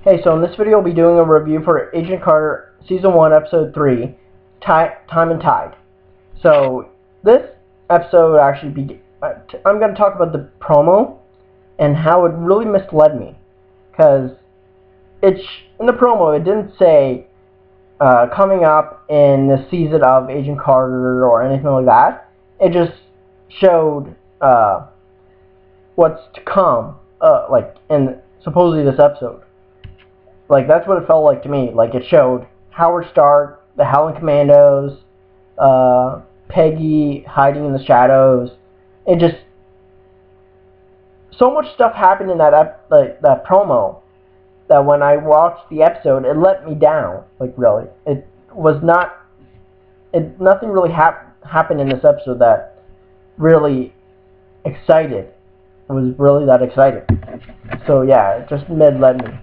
Hey, so in this video we'll be doing a review for Agent Carter Season 1, Episode 3, Time and Tide. So, this episode actually I'm going to talk about the promo and how it really misled me. Because in the promo it didn't say coming up in the season of Agent Carter or anything like that. It just showed what's to come, like in supposedly this episode. Like, that's what it felt like to me. Like, it showed Howard Stark, the Howling Commandos, Peggy hiding in the shadows. It just... so much stuff happened in that that promo that when I watched the episode, it let me down. Like, really. It was not... nothing really happened in this episode that really excited. It was really that exciting. So, yeah, it just mid-led me.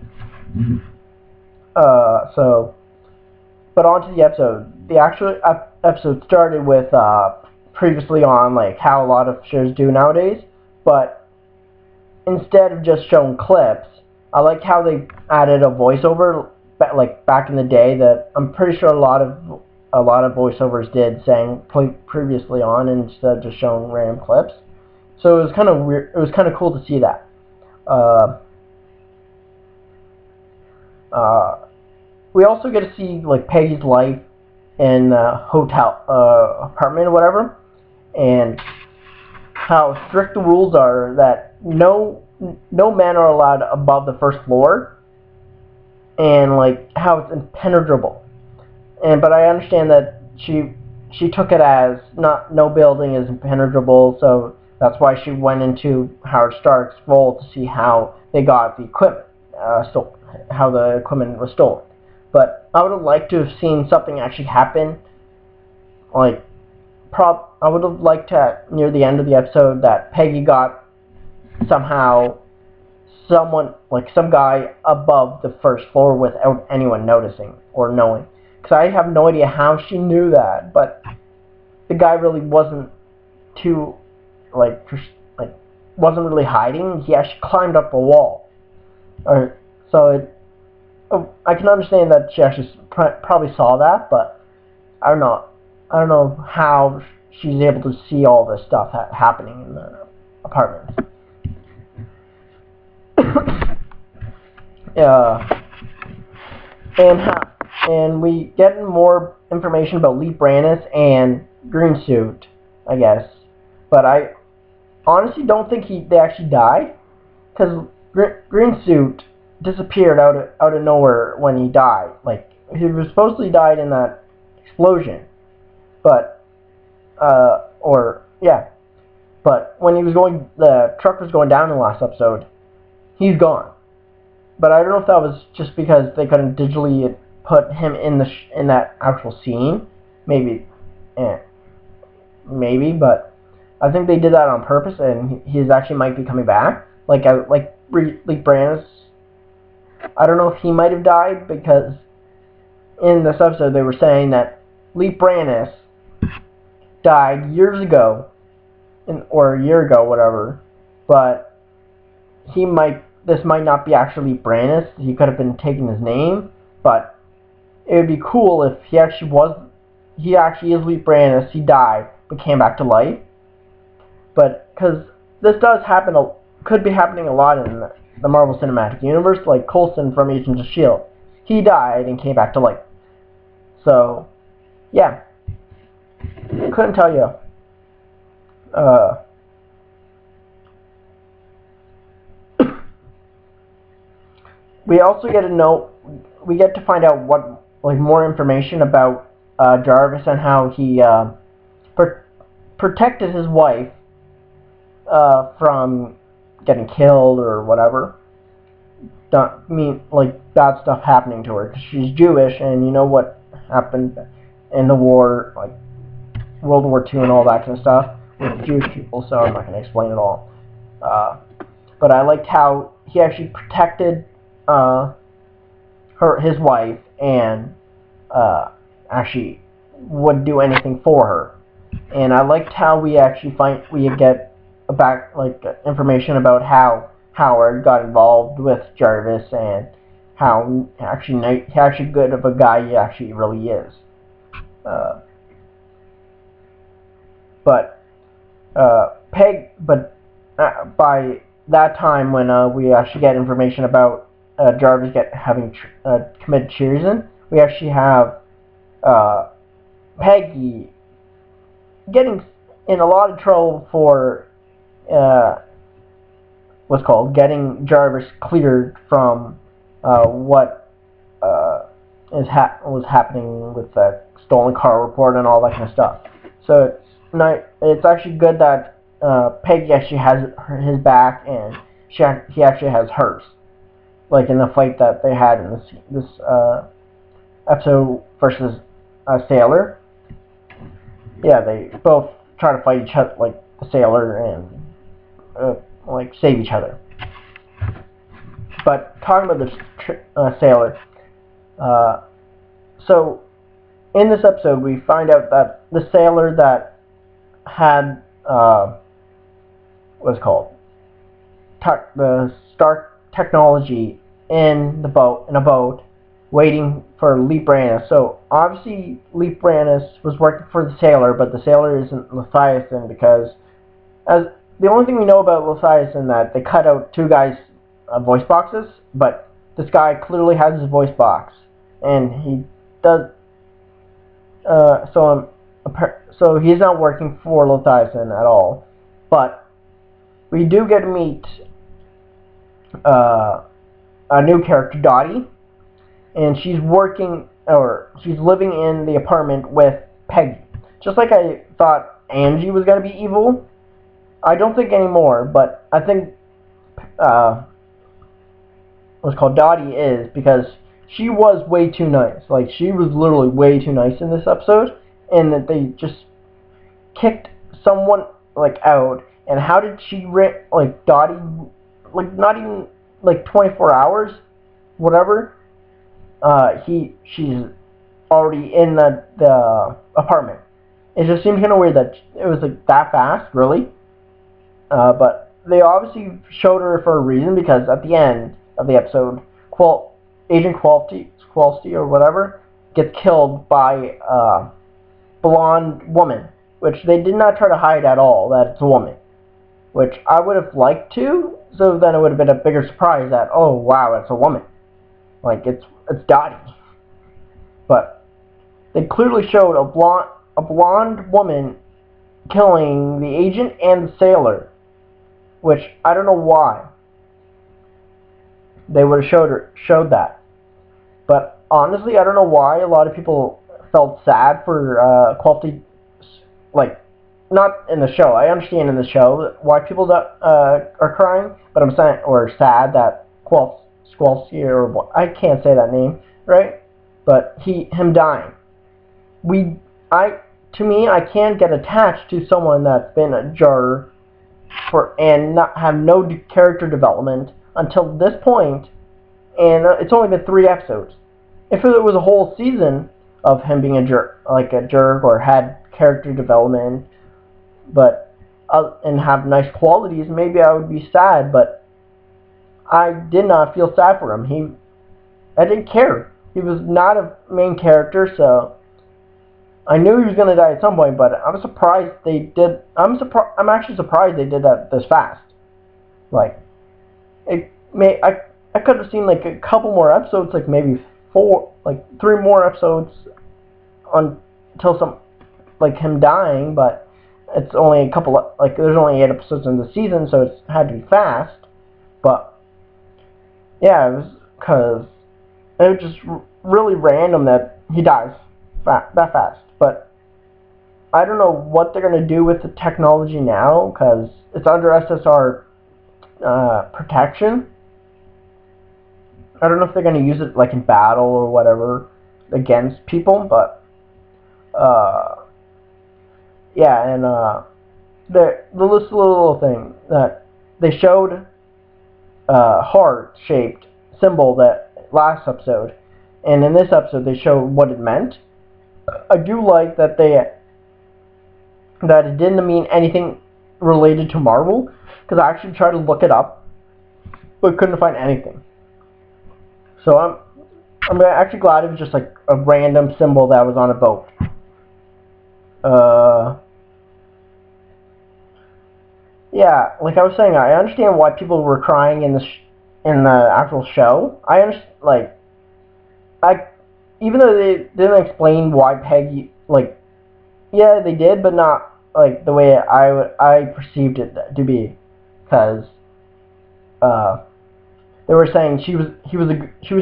But on to the episode. The actual episode started with previously on, like how a lot of shows do nowadays, but instead of just showing clips, I like how they added a voiceover, like back in the day, that I'm pretty sure a lot of voiceovers did, saying previously on instead of just showing random clips. So it was kind of weird. It was kind of cool to see that. We also get to see like Peggy's life in the hotel apartment or whatever, and how strict the rules are that no men are allowed above the first floor, and like how it's impenetrable. But I understand that she took it as no building is impenetrable, so that's why she went into Howard Stark's vault to see how they got the equipment stolen. How the equipment was stolen. But I would have liked to have seen something actually happen. Like, I would have liked to, near the end of the episode, that Peggy got somehow some guy above the first floor without anyone noticing or knowing. Because I have no idea how she knew that, but the guy really wasn't too, wasn't really hiding. He actually climbed up a wall. I can understand that she actually probably saw that, but I don't know how she's able to see all this stuff happening in the apartment. And we get more information about Lee Brannis and Green Suit, I guess. But I honestly don't think they actually died, because Green Suit disappeared out of nowhere when he died. Like, he was supposedly died in that explosion, but but when the truck was going down in the last episode, he's gone. But I don't know if that was just because they couldn't digitally put him in that actual scene. Maybe, but I think they did that on purpose, and he actually might be coming back. Like Lee Brannis. I don't know if he might have died, because in this episode they were saying that Lee Brannis died years ago, or a year ago, whatever. But this might not be actually Lee Brannis. He could have been taking his name, but it would be cool if he actually is Lee Brannis. He died but came back to life. But because this could be happening a lot in the Marvel Cinematic Universe, like Coulson from Agents of S.H.I.E.L.D. He died and came back to life. So, yeah. Couldn't tell you. We also get to find out more information about Jarvis and how he protected his wife from getting killed or whatever. Don't mean like bad stuff happening to her, because she's Jewish, and you know what happened in the war, like World War II and all that kind of stuff with Jewish people. So I'm not going to explain it all. But I liked how he actually protected his wife, and actually would do anything for her. And I liked how we actually get information about how Howard got involved with Jarvis and how actually good of a guy he actually really is. Uh, but by that time, when we actually get information about Jarvis having committed treason, we actually have Peggy getting in a lot of trouble for what's called getting Jarvis cleared from what was happening with the stolen car report and all that kind of stuff. So it's actually good that Peggy actually has his back, and he actually has hers. Like in the fight that they had in this episode versus Sailor. Yeah, they both try to fight each other, like the Sailor, and like save each other. But talking about this Sailor, so in this episode we find out that the Sailor that had what's called the Stark technology in a boat waiting for Leap Brannis. So obviously Leap Brannis was working for the Sailor, but the Sailor isn't Leviathan, because as the only thing we know about Leviathan that they cut out two guys' voice boxes, but this guy clearly has his voice box, and he does. So he's not working for Leviathan at all. But we do get to meet a new character, Dottie, and she's living in the apartment with Peggy. Just like I thought Angie was gonna be evil, I don't think anymore. But I think what's called Dottie is, because she was way too nice. Like, she was literally way too nice in this episode, and that they just kicked someone like out. And how did she like Dottie, like not even like 24 hours, whatever. She's already in the apartment. It just seems kind of weird that it was like that fast, really. But they obviously showed her for a reason, because at the end of the episode, Agent Quality or whatever gets killed by a blonde woman, which they did not try to hide at all that it's a woman, which I would have liked to. So then it would have been a bigger surprise that, oh wow, it's a woman, like it's Dottie. But they clearly showed a blonde woman killing the agent and the Sailor, which I don't know why they would have showed that. But honestly, I don't know why a lot of people felt sad for Quality, like, not in the show. I understand in the show why people are crying, but I'm saying, or sad that Quality, or I can't say that name right, but him dying. To me, I can't get attached to someone that's been a juror and not have no character development until this point, and it's only been 3 episodes. If it was a whole season of him being a jerk, or had character development, but and have nice qualities, maybe I would be sad. But I did not feel sad for him. I didn't care. He was not a main character, so I knew he was gonna die at some point. But I'm surprised they did. I'm actually surprised they did that this fast. Like, I could have seen like a couple more episodes, like maybe 3 more episodes until like him dying. But it's only a couple of, like, there's only 8 episodes in the season, so it had to be fast. But yeah, it was because it was just really random that he dies that fast. But I don't know what they're gonna do with the technology now, because it's under SSR protection. I don't know if they're gonna use it like in battle or whatever against people, but yeah, and the little thing that they showed heart-shaped symbol that last episode, and in this episode they showed what it meant. I do like that that it didn't mean anything related to Marvel, because I actually tried to look it up, but couldn't find anything. So I'm actually glad it was just like a random symbol that was on a boat. Yeah, like I was saying, I understand why people were crying in the actual show. I understand, like, even though they didn't explain why Peggy, like, yeah, they did, but not like the way I perceived it to be, because they were saying she was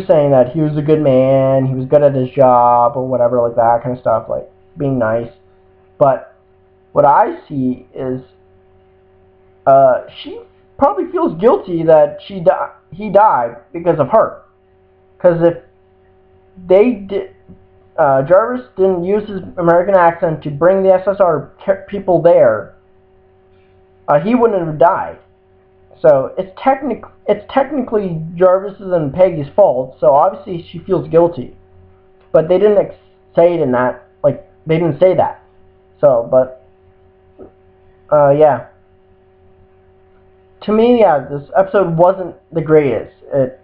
saying that he was a good man, he was good at his job or whatever, like that kind of stuff, like being nice. But what I see is she probably feels guilty that he died because of her. Because if Jarvis didn't use his American accent to bring the SSR people there, he wouldn't have died. So it's technically Jarvis's and Peggy's fault. So obviously she feels guilty, but they didn't say it in that. Like they didn't say that. So, but yeah. To me, yeah, this episode wasn't the greatest. It's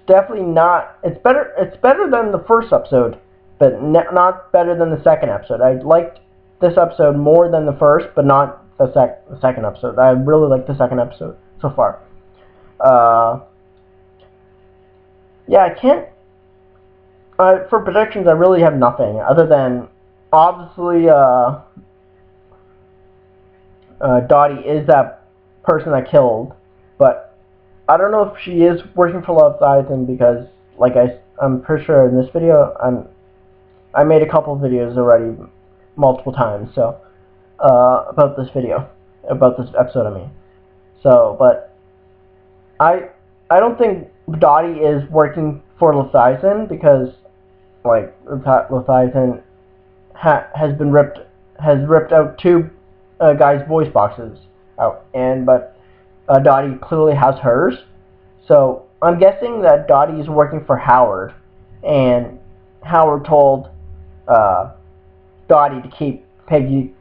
definitely not. It's better. It's better than the first episode, but not better than the second episode. I liked this episode more than the first, but not the second episode. I really liked the second episode so far. Yeah, I can't. For predictions, I really have nothing other than obviously Dottie is that person that killed, but I don't know if she is working for Leviathan because, like I'm pretty sure in this video, I made a couple of videos already, multiple times, so about this episode, I mean. So, but I don't think Dottie is working for Leviathan because, like, Leviathan has ripped out two guys' voice boxes out, but Dottie clearly has hers. So I'm guessing that Dottie is working for Howard, and Howard told Dottie to keep Peg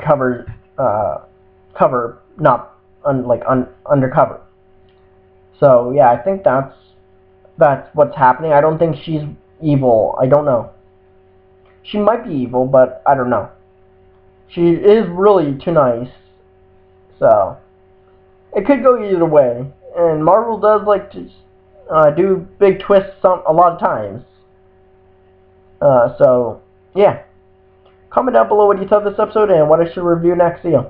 cover not undercover. So yeah, I think that's what's happening. I don't think she's evil. I don't know. She might be evil, but I don't know. She is really too nice. So it could go either way. And Marvel does like to do big twists a lot of times. So yeah. Comment down below what you thought of this episode and what I should review next. See you.